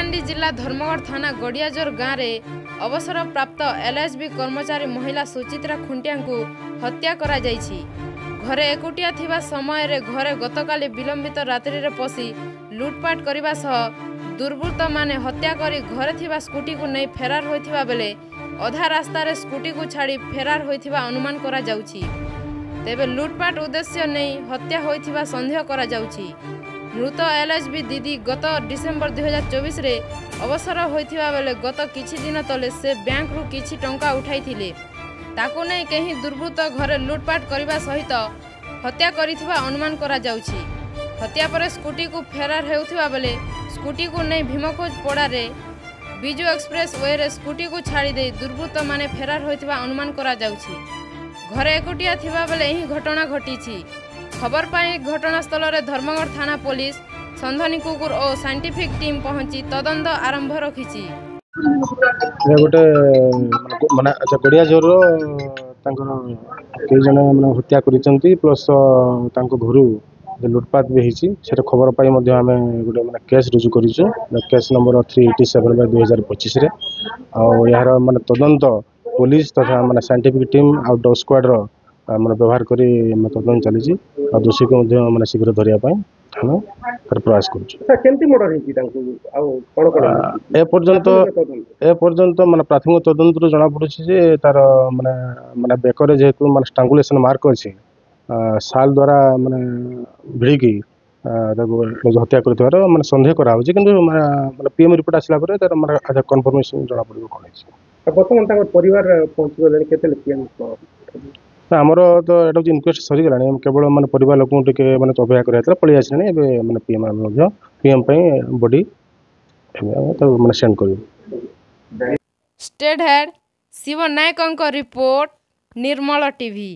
हाइलाकांडी जिला धर्मगढ़ थाना गड़ियाजोर गाँव में अवसर प्राप्त एलएसबी कर्मचारी महिला सुचित्रा खुंटिया को हत्या करा जायछि। घरे एकुटिया थिबा समय रे घरे गतकाली विलंबित रात्रि रे पसी लुटपाट करबा सह दुर्बृत्त माने हत्या करी घरे थिबा स्कूटी को नहीं फेरार होइथिबा बेले अधा रास्ता रे स्कूटी को छाड़ी फेरार होइथिबा अनुमान करा जाउछि। तेबे लुटपाट उद्देश्य नहीं हत्या होइथिबा संदेह करा जाउछि। मृत एलएसबी दीदी गत डिसेम्बर 2024 रे अवसर होइथिबा बेले गत किछि दिन तले से बैंक रु किछि टंका उठाइथिले। ताकू नहीं कहीं दुर्बृत्त घरे लुटपाट करबा सहित हत्या करिथिबा अनुमान करा जाउछि। हत्या पर स्कूटी को फेरार हेउथिबा बेले स्कूटी को नहीं भीमखोज पड़ा रे बिजू एक्सप्रेस वे रे स्कूटी को छाड़ी दे दुर्बृत्त माने फेरार होइथिबा अनुमान करा जाउछि। घरे एकुटिया थिबा बेले ही घटना घटिछि। खबर पाई घटनास्थल रे धर्मगढ़ थाना पुलिस संधनी कुकुर और साइंटिफिक टीम पहुंची तदंत आरंभ रखिछि। गोटे माने अच्छा गड़ियाजोर कई जन मैंने हत्या करिसेंती प्लस तांको घरू लुटपाट भी होती से खबर पाई आम गोटे मैंने केस रुजु करूँ। केस नंबर 387/2025 रे यार माने तदंत पुलिस तथा माने साइंटिफिक टीम आउ डॉग स्क्वाड रो माने व्यवहार करी तदंत चली दोषी को माने शीघ्र धरिया हमें प्रयास एपर्यंत माने प्राथमिक तदंत जना पड़ी तार माने माने बेकर जेहेतु माने स्ट्रांगुलेशन मार्क अच्छी साल द्वारा माने भिड़िकी हत्या कर माने संदेह करा कि पीएम रिपोर्ट आसला तार माने कन्फर्मेशन जना पड़ो कौन बर्तमान परिवार पहुंची केते आमर तो एटा इनक्वेस्ट सरी गलानी केवल माने परिवार लोक माने अपेक्षा कर पलि आसलानी माने पीएम बॉडी माने सेंड कर। स्टेट हेड शिव नायक रिपोर्ट निर्मल टीवी।